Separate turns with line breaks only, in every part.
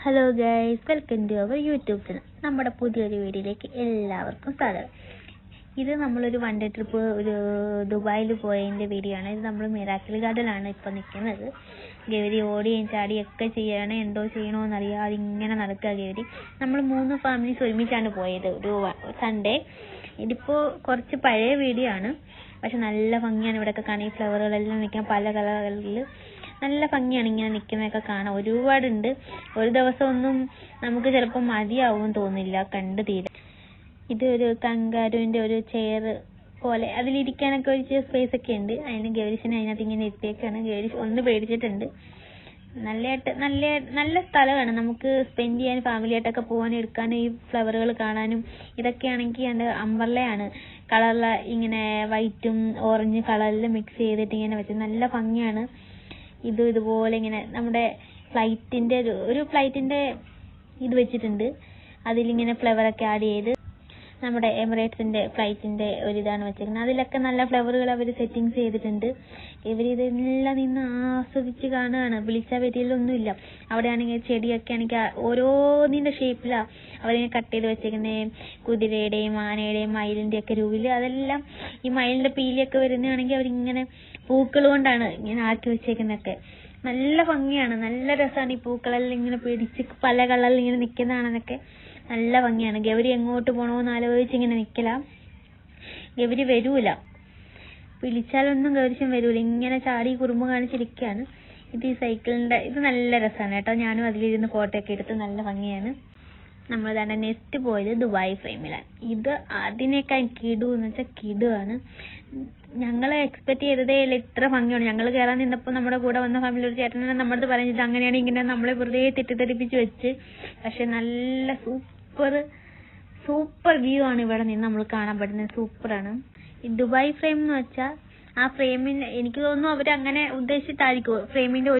Hello guys, welcome to our YouTube channel. നമ്മുടെ പുതിയൊരു വീഡിയോയിലേക്ക് എല്ലാവർക്കും സ്വാഗതം. ഇത് നമ്മളൊരു വൺ ഡേ ട്രിപ്പ് ദുബായിൽ പോയതിൻ്റെ വീഡിയോ ആണ്. ഇത് നമ്മൾ മിറാക്കിൾ ഗാർഡനിലാണ് ഇപ്പോൾ നിൽക്കുന്നത്. ഗൗരി ഓടുകയും ചാടിയൊക്കെ ചെയ്യാണ്, എന്തോ ചെയ്യണമെന്നറിയാതെ ഇങ്ങനെ നടക്കുക ഗൗരി. നമ്മൾ 3 ഫാമിലീസ് ഒരുമിച്ചാണ് പോയത് ഒരു സൺഡേ. ഇതിപ്പോൾ കുറച്ച് പഴയ വീഡിയോ ആണ്, പക്ഷെ നല്ല ഭംഗിയാണ് ഇവിടെയൊക്കെ കാണാൻ. ഈ ഫ്ലവറുകളെല്ലാം നിൽക്കാൻ പല കളറുകളിൽ നല്ല ഭംഗിയാണ് ഇങ്ങനെ നിൽക്കുന്നതൊക്കെ കാണാൻ. ഒരുപാടുണ്ട്. ഒരു ദിവസം ഒന്നും നമുക്ക് ചിലപ്പോൾ മതിയാവും തോന്നില്ല കണ്ട് തീരെ. ഇത് ഒരു കങ്കാരുവിൻ്റെ ഒരു ചെയർ പോലെ, അതിലിരിക്കാനൊക്കെ ഒരു സ്പേസ് ഒക്കെ ഉണ്ട്. അതിന് ഗൗരീഷിനെ അതിനകത്ത് ഇങ്ങനെ ഇരുത്തിയേക്കാണ്. ഗൗരീഷ് ഒന്ന് പേടിച്ചിട്ടുണ്ട്. നല്ല സ്ഥലമാണ് നമുക്ക് സ്പെൻഡ് ചെയ്യാൻ, ഫാമിലിയായിട്ടൊക്കെ പോകാനും എടുക്കാനും ഈ ഫ്ലവറുകൾ കാണാനും. ഇതൊക്കെയാണെങ്കിൽ എൻ്റെ അംബ്രല്ലയാണ് കളറിൽ ഇങ്ങനെ വൈറ്റും ഓറഞ്ച് കളറിൽ മിക്സ് ചെയ്തിട്ട് ഇങ്ങനെ വെച്ച് നല്ല ഭംഗിയാണ്. ഇതുപോലെ ഇങ്ങനെ നമ്മുടെ ഫ്ലൈറ്റിൻ്റെ ഒരു ഫ്ലൈറ്റിൻ്റെ ഇത് വെച്ചിട്ടുണ്ട്. അതിലിങ്ങനെ ഫ്ലവറൊക്കെ ആഡ് ചെയ്ത് നമ്മുടെ എമിറേറ്റ്സിൻ്റെ ഫ്ലൈറ്റിൻ്റെ ഒരിതാണ് വെച്ചിരിക്കുന്നത്. അതിലൊക്കെ നല്ല ഫ്ലവറുകൾ അവർ സെറ്റിങ്സ് ചെയ്തിട്ടുണ്ട്. ഇവരിതെല്ലാം നിന്ന് ആസ്വദിച്ച് കാണുകയാണ്. വിളിച്ചാൽ വരികയൊന്നുമില്ല. അവിടെയാണെങ്കിൽ ചെടിയൊക്കെ ആണെങ്കിൽ ഓരോന്നിൻ്റെ ഷേപ്പിലാണ് അവരിങ്ങനെ കട്ട് ചെയ്ത് വെച്ചേക്കുന്നത്. കുതിരയുടെയും ആനയുടെയും മയിലിൻ്റെ ഒക്കെ രൂപിൽ. അതെല്ലാം ഈ മയിലിൻ്റെ പീലിയൊക്കെ വരുന്നതാണെങ്കിൽ അവരിങ്ങനെ പൂക്കൾ കൊണ്ടാണ് ഇങ്ങനെ ആക്കി വെച്ചേക്കുന്നതൊക്കെ. നല്ല ഭംഗിയാണ്, നല്ല രസമാണ്. ഈ പൂക്കളെല്ലാം ഇങ്ങനെ പിടിച്ച് പല കളറിൽ ഇങ്ങനെ നിൽക്കുന്നതാണെന്നൊക്കെ നല്ല ഭംഗിയാണ്. ഗൗരി എങ്ങോട്ട് പോകണമെന്ന് ആലോചിച്ച് ഇങ്ങനെ നിൽക്കല. ഗൗരി വരൂല, വിളിച്ചാലൊന്നും ഗൗരിശം വരൂല. ഇങ്ങനെ ചാടി കുറുമ്പ് കാണിച്ചിരിക്കുകയാണ്. ഇത് ഈ സൈക്കിളിൻ്റെ ഇത് നല്ല രസമാണ് കേട്ടോ. ഞാനും അതിലിരുന്ന് ഫോട്ടോ ഒക്കെ എടുത്ത് നല്ല ഭംഗിയാണ്. നമ്മൾ തന്നെ നെക്സ്റ്റ് പോയത് ദുബായ് ഫ്രെയിമിലാണ്. ഇത് അതിനേക്കാൾ കിടു എന്ന് വെച്ചാൽ കിടുവാണ്. ഞങ്ങൾ എക്സ്പെക്ട് ചെയ്തതേ ഇല്ല ഇത്ര ഭംഗിയാണ്. ഞങ്ങൾ കയറാൻ നിന്നപ്പോൾ നമ്മുടെ കൂടെ വന്ന ഫാമിലി ഒരു ചേട്ടനെ നമ്മളത് പറഞ്ഞിട്ട് അങ്ങനെയാണ് ഇങ്ങനെ നമ്മളെ വെറുതെ തെറ്റിദ്ധരിപ്പിച്ച് വെച്ച്. പക്ഷെ നല്ല സൂപ്പർ വ്യൂ ആണ് ഇവിടെ നിന്ന് നമ്മൾ കാണാൻ പറ്റുന്നത്. സൂപ്പറാണ്. ഈ ദുബായ് ഫ്രെയിം എന്ന് വെച്ചാൽ ആ ഫ്രെയിമിന് എനിക്ക് തോന്നുന്നു അവരങ്ങനെ ഉദ്ദേശിച്ചിട്ടായിരിക്കും. ഫ്രെയിമിൻ്റെ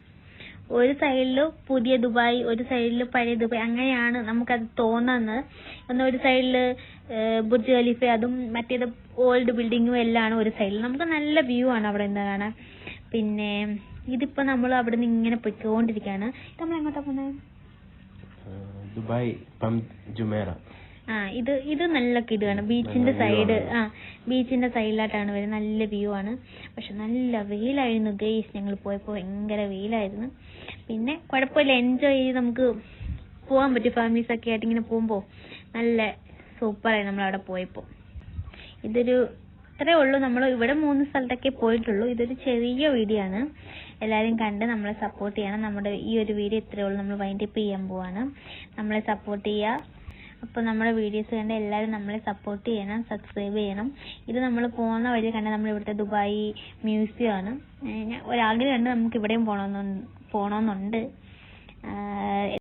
ഒരു സൈഡിൽ പുതിയ ദുബായ്, ഒരു സൈഡിൽ പഴയ ദുബായ്, അങ്ങനെയാണ് നമുക്കത് തോന്നുന്നത്. ഒരു സൈഡിൽ ബുർജ് ഖലീഫ, അതും മറ്റേത് ഓൾഡ് ബിൽഡിങ്ങും എല്ലാം ആണ് ഒരു സൈഡിൽ. നമുക്ക് നല്ല വ്യൂ ആണ് അവിടെ നിന്ന് കാണാൻ. പിന്നെ ഇതിപ്പോൾ നമ്മൾ അവിടെ നിന്ന് ഇങ്ങനെ പൊയ്ക്കൊണ്ടിരിക്കുകയാണ്. നമ്മൾ എങ്ങോട്ടാണ് പോകുന്നത്?
Dubai Jumeirah.
ഇത് നല്ല കിടുവാണ്. ബീച്ചിന്റെ സൈഡ്, ബീച്ചിന്റെ സൈഡിലായിട്ടാണ് വരുന്നത്. നല്ല വ്യൂ ആണ്. പക്ഷെ നല്ല വെയിലായിരുന്നു ഗൈസ്. ഞങ്ങൾ പോയപ്പോൾ ഭയങ്കര വെയിലായിരുന്നു. പിന്നെ കുഴപ്പമില്ല, എൻജോയ് ചെയ്ത് നമുക്ക് പോകാൻ പറ്റും. ഫാമിലീസ് ഒക്കെ ആയിട്ട് ഇങ്ങനെ പോകുമ്പോൾ നല്ല സൂപ്പറായി നമ്മളവിടെ പോയപ്പോൾ. ഇത്രേ ഉള്ളൂ. നമ്മൾ ഇവിടെ 3 സ്ഥലത്തൊക്കെ പോയിട്ടുള്ളൂ. ഇതൊരു ചെറിയ വീഡിയോ ആണ്. എല്ലാവരും കണ്ട് നമ്മളെ സപ്പോർട്ട് ചെയ്യണം. നമ്മുടെ ഈ ഒരു വീഡിയോ ഇത്രേ ഉള്ളൂ. നമ്മൾ വൈൻഡപ്പ് ചെയ്യാൻ പോവാണ്. നമ്മളെ സപ്പോർട്ട് ചെയ്യുക. അപ്പോൾ നമ്മുടെ വീഡിയോസ് കണ്ട് എല്ലാവരും നമ്മളെ സപ്പോർട്ട് ചെയ്യണം, സബ്സ്ക്രൈബ് ചെയ്യണം. ഇത് നമ്മൾ പോകുന്ന വഴി കണ്ട് നമ്മൾ ഇവിടുത്തെ ദുബായ് മ്യൂസിയം ആണ്. ഒരാഗ്രഹം ഉണ്ട്, നമുക്ക് ഇവിടെയും പോകണമെന്നുണ്ട്.